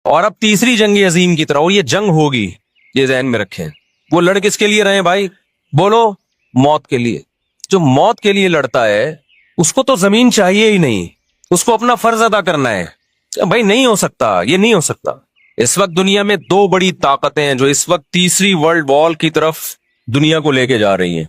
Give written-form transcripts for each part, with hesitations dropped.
اور اب تیسری جنگ عظیم کی طرح، اور یہ جنگ ہوگی، یہ ذہن میں رکھیں۔ وہ لڑ کس کے لیے رہے بھائی؟ بولو، موت کے لیے۔ جو موت کے لیے لڑتا ہے اس کو تو زمین چاہیے ہی نہیں، اس کو اپنا فرض ادا کرنا ہے۔ بھائی نہیں ہو سکتا، یہ نہیں ہو سکتا۔ اس وقت دنیا میں دو بڑی طاقتیں ہیں جو اس وقت تیسری ورلڈ وار کی طرف دنیا کو لے کے جا رہی ہیں۔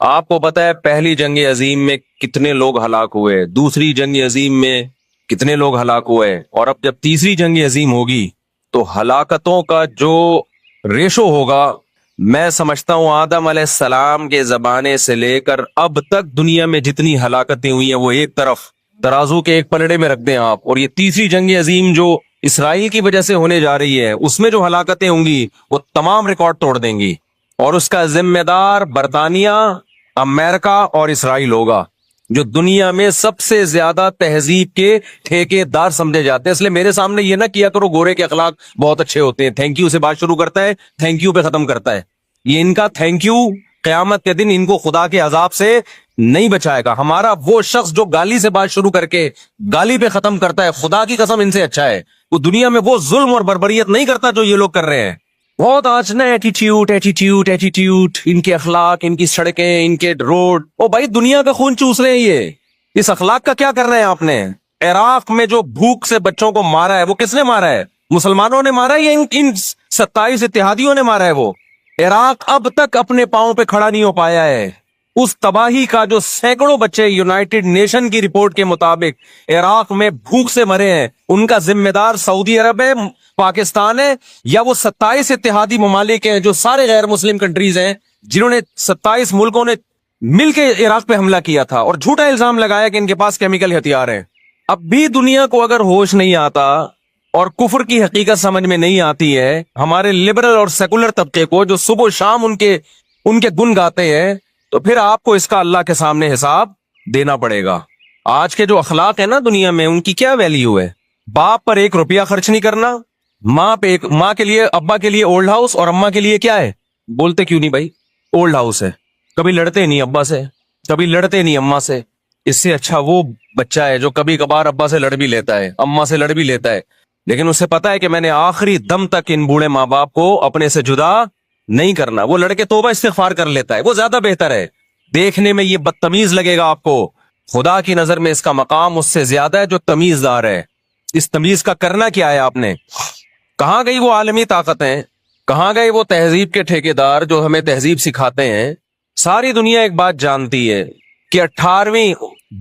آپ کو پتا ہے پہلی جنگ عظیم میں کتنے لوگ ہلاک ہوئے، دوسری جنگ عظیم میں کتنے لوگ ہلاک ہوئے، اور اب جب تیسری جنگ عظیم ہوگی تو ہلاکتوں کا جو ریشو ہوگا، میں سمجھتا ہوں آدم علیہ السلام کے زمانے سے لے کر اب تک دنیا میں جتنی ہلاکتیں ہوئی ہیں وہ ایک طرف ترازو کے ایک پلڑے میں رکھ دیں آپ، اور یہ تیسری جنگ عظیم جو اسرائیل کی وجہ سے ہونے جا رہی ہے اس میں جو ہلاکتیں ہوں گی وہ تمام ریکارڈ توڑ دیں گی، اور اس کا ذمہ دار برطانیہ، امریکہ اور اسرائیل ہوگا، جو دنیا میں سب سے زیادہ تہذیب کے ٹھیکے دار سمجھے جاتے ہیں۔ اس لیے میرے سامنے یہ نہ کیا کرو گورے کے اخلاق بہت اچھے ہوتے ہیں، تھینک یو سے بات شروع کرتا ہے، تھینک یو پہ ختم کرتا ہے۔ یہ ان کا تھینک یو قیامت کے دن ان کو خدا کے عذاب سے نہیں بچائے گا۔ ہمارا وہ شخص جو گالی سے بات شروع کر کے گالی پہ ختم کرتا ہے، خدا کی قسم ان سے اچھا ہے۔ وہ دنیا میں وہ ظلم اور بربریت نہیں کرتا جو یہ لوگ کر رہے ہیں۔ بہت آج نا ایٹیٹیوڈ ایٹیٹیوڈ ایٹیٹیوڈ، ان کے اخلاق، ان کی سڑکیں، ان کے روڈ، او بھائی دنیا کا خون چوس رہے ہیں یہ۔ اس اخلاق کا کیا کر رہے ہیں آپ نے؟ عراق میں جو بھوک سے بچوں کو مارا ہے وہ کس نے مارا ہے؟ مسلمانوں نے مارا ہے یا ان 27 اتحادیوں نے مارا ہے؟ وہ عراق اب تک اپنے پاؤں پہ کھڑا نہیں ہو پایا ہے۔ اس تباہی کا جو سینکڑوں بچے یونائٹڈ نیشن کی رپورٹ کے مطابق عراق میں بھوک سے مرے ہیں، ان کا ذمہ دار سعودی عرب ہے، پاکستان ہے، یا وہ 27 اتحادی ممالک ہیں جو سارے غیر مسلم کنٹریز ہیں، جنہوں نے 27 ملکوں نے مل کے عراق پہ حملہ کیا تھا اور جھوٹا الزام لگایا کہ ان کے پاس کیمیکل ہتھیار ہیں۔ اب بھی دنیا کو اگر ہوش نہیں آتا اور کفر کی حقیقت سمجھ میں نہیں آتی ہے، ہمارے لبرل اور سیکولر طبقے کو جو صبح و شام ان کے گن گاتے ہیں، تو پھر آپ کو اس کا اللہ کے سامنے حساب دینا پڑے گا۔ آج کے جو اخلاق ہیں نا دنیا میں، ان کی کیا ویلیو ہے؟ باپ پر 1 روپیہ خرچ نہیں کرنا، ماں کے لیے، ابا کے لیے اولڈ ہاؤس، اور اماں کے لیے کیا ہے؟ بولتے کیوں نہیں بھائی؟ اولڈ ہاؤس ہے۔ کبھی لڑتے نہیں ابا سے، کبھی لڑتے نہیں اماں سے۔ اس سے اچھا وہ بچہ ہے جو کبھی کبھار ابا سے لڑ بھی لیتا ہے، اماں سے لڑ بھی لیتا ہے، لیکن اسے پتا ہے کہ میں نے آخری دم تک ان بوڑھے ماں باپ کو اپنے سے جدا نہیں کرنا۔ وہ لڑکے توبہ استغفار کر لیتا ہے، وہ زیادہ بہتر ہے۔ دیکھنے میں یہ بدتمیز لگے گا آپ کو، خدا کی نظر میں اس کا مقام اس سے زیادہ ہے جو تمیز دار ہے۔ اس تمیز کا کرنا کیا ہے آپ نے؟ کہاں گئی وہ عالمی طاقتیں؟ کہاں گئے وہ تہذیب کے ٹھیکیدار جو ہمیں تہذیب سکھاتے ہیں؟ ساری دنیا ایک بات جانتی ہے کہ 18ویں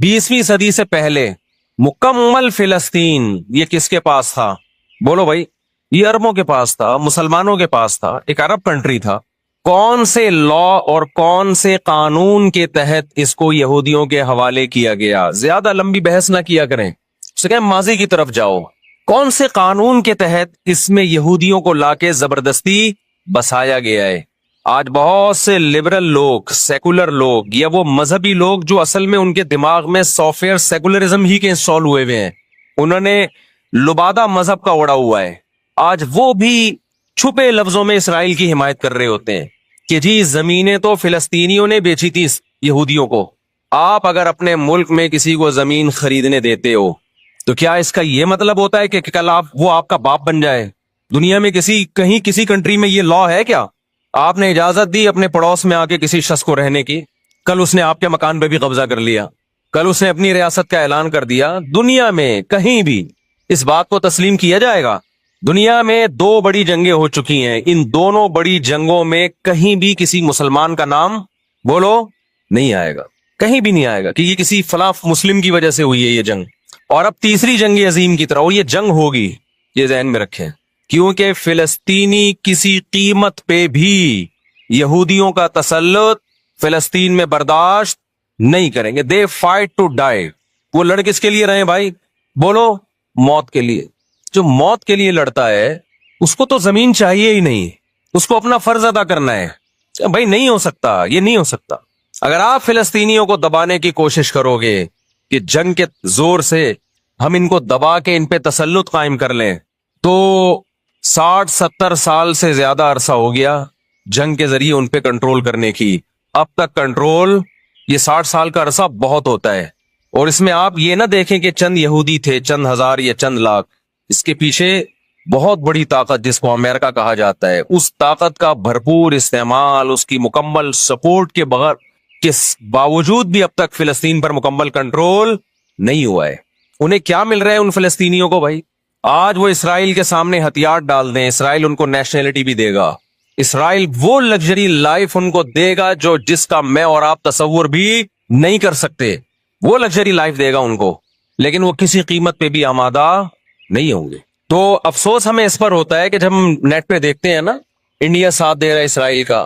20ویں صدی سے پہلے مکمل فلسطین یہ کس کے پاس تھا؟ بولو بھائی، یہ عربوں کے پاس تھا، مسلمانوں کے پاس تھا، ایک عرب کنٹری تھا۔ کون سے لا اور کون سے قانون کے تحت اس کو یہودیوں کے حوالے کیا گیا؟ زیادہ لمبی بحث نہ کیا کریں، اسے کہیں ماضی کی طرف جاؤ۔ کون سے قانون کے تحت اس میں یہودیوں کو لا کے زبردستی بسایا گیا ہے؟ آج بہت سے لبرل لوگ، سیکولر لوگ، یا وہ مذہبی لوگ جو اصل میں ان کے دماغ میں سافٹ ویئر سیکولرزم ہی کے انسٹال ہوئے ہوئے ہیں، انہوں نے لبادہ مذہب کا اڑا ہوا ہے، آج وہ بھی چھپے لفظوں میں اسرائیل کی حمایت کر رہے ہوتے ہیں کہ جی زمینیں تو فلسطینیوں نے بیچی تھی یہودیوں کو۔ آپ اگر اپنے ملک میں کسی کو زمین خریدنے دیتے ہو تو کیا اس کا یہ مطلب ہوتا ہے کہ کل وہ آپ کا باپ بن جائے؟ دنیا میں کہیں کسی کنٹری میں یہ لا ہے کیا؟ آپ نے اجازت دی اپنے پڑوس میں آ کے کسی شخص کو رہنے کی، کل اس نے آپ کے مکان پہ بھی قبضہ کر لیا، کل اس نے اپنی ریاست کا اعلان کر دیا۔ دنیا میں کہیں بھی اس بات کو تسلیم کیا جائے گا؟ دنیا میں 2 بڑی جنگیں ہو چکی ہیں، ان دونوں بڑی جنگوں میں کہیں بھی کسی مسلمان کا نام بولو نہیں آئے گا، کہیں بھی نہیں آئے گا کہ یہ کسی فلاں مسلم کی وجہ سے ہوئی ہے یہ جنگ۔ اور اب تیسری جنگ عظیم کی طرح، اور یہ جنگ ہوگی، یہ ذہن میں رکھیں، کیونکہ فلسطینی کسی قیمت پہ بھی یہودیوں کا تسلط فلسطین میں برداشت نہیں کریں گے۔ They fight to die. وہ لڑ کس کے لیے رہے بھائی؟ بولو، موت کے لیے۔ جو موت کے لیے لڑتا ہے اس کو تو زمین چاہیے ہی نہیں، اس کو اپنا فرض ادا کرنا ہے۔ بھائی نہیں ہو سکتا، یہ نہیں ہو سکتا۔ اگر آپ فلسطینیوں کو دبانے کی کوشش کرو گے کہ جنگ کے زور سے ہم ان کو دبا کے ان پہ تسلط قائم کر لیں، تو 60-70 سال سے زیادہ عرصہ ہو گیا جنگ کے ذریعے ان پہ کنٹرول کرنے کی۔ اب تک کنٹرول، یہ 60 سال کا عرصہ بہت ہوتا ہے، اور اس میں آپ یہ نہ دیکھیں کہ چند یہودی تھے، چند ہزار یا چند لاکھ، اس کے پیچھے بہت بڑی طاقت جس کو امریکہ کہا جاتا ہے، اس طاقت کا بھرپور استعمال، اس کی مکمل سپورٹ کے بغیر کے باوجود بھی اب تک فلسطین پر مکمل کنٹرول نہیں ہوا ہے۔ انہیں کیا مل رہا ہے ان فلسطینیوں کو بھائی؟ آج وہ اسرائیل کے سامنے ہتھیار ڈال دیں، اسرائیل ان کو نیشنلٹی بھی دے گا، اسرائیل وہ لگژری لائف ان کو دے گا جس کا میں اور آپ تصور بھی نہیں کر سکتے، وہ لگژری لائف دے گا ان کو، لیکن وہ کسی قیمت پہ بھی آمادہ نہیں ہوں گے۔ تو افسوس ہمیں اس پر ہوتا ہے کہ جب ہم نیٹ پہ دیکھتے ہیں نا، انڈیا ساتھ دے رہا ہے اسرائیل کا،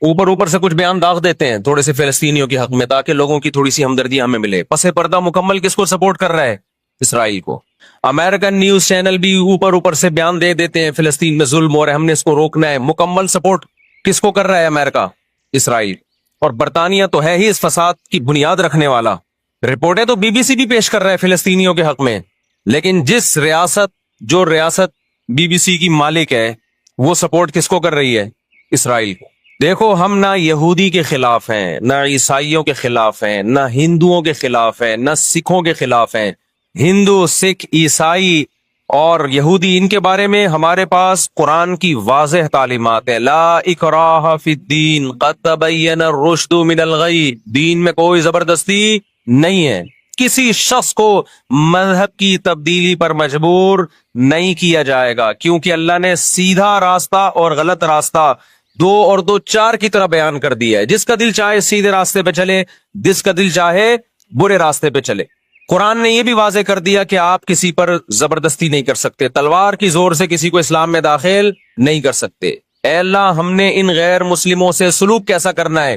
اوپر سے کچھ بیان داغ دیتے ہیں تھوڑے سے فلسطینیوں کے حق میں تاکہ لوگوں کی تھوڑی سی ہمدردی ہمیں ملے، پس پردہ مکمل کس کو سپورٹ کر رہا ہے؟ اسرائیل کو۔ امریکن نیوز چینل بھی اوپر سے بیان دے دیتے ہیں فلسطین میں ظلم ہو رہا ہے، ہم نے اس کو روکنا ہے، مکمل سپورٹ کس کو کر رہا ہے؟ امریکہ، اسرائیل۔ اور برطانیہ تو ہے ہی اس فساد کی بنیاد رکھنے والا، رپورٹیں تو BBC بھی پیش کر رہا ہے فلسطینیوں کے حق میں، لیکن جو ریاست BBC کی مالک ہے وہ سپورٹ کس کو کر رہی ہے؟ اسرائیل کو۔ دیکھو، ہم نہ یہودی کے خلاف ہیں، نہ عیسائیوں کے خلاف ہیں، نہ ہندوؤں کے خلاف ہیں، نہ سکھوں کے خلاف ہیں۔ ہندو، سکھ، عیسائی اور یہودی، ان کے بارے میں ہمارے پاس قرآن کی واضح تعلیمات ہے، لا اکراہ فی الدین قد تبین الرشد من الغی، دین میں کوئی زبردستی نہیں ہے، کسی شخص کو مذہب کی تبدیلی پر مجبور نہیں کیا جائے گا، کیونکہ اللہ نے سیدھا راستہ اور غلط راستہ 2 اور 2 4 کی طرح بیان کر دیا ہے، جس کا دل چاہے سیدھے راستے پہ چلے، جس کا دل چاہے برے راستے پہ چلے۔ قرآن نے یہ بھی واضح کر دیا کہ آپ کسی پر زبردستی نہیں کر سکتے، تلوار کی زور سے کسی کو اسلام میں داخل نہیں کر سکتے۔ اے اللہ، ہم نے ان غیر مسلموں سے سلوک کیسا کرنا ہے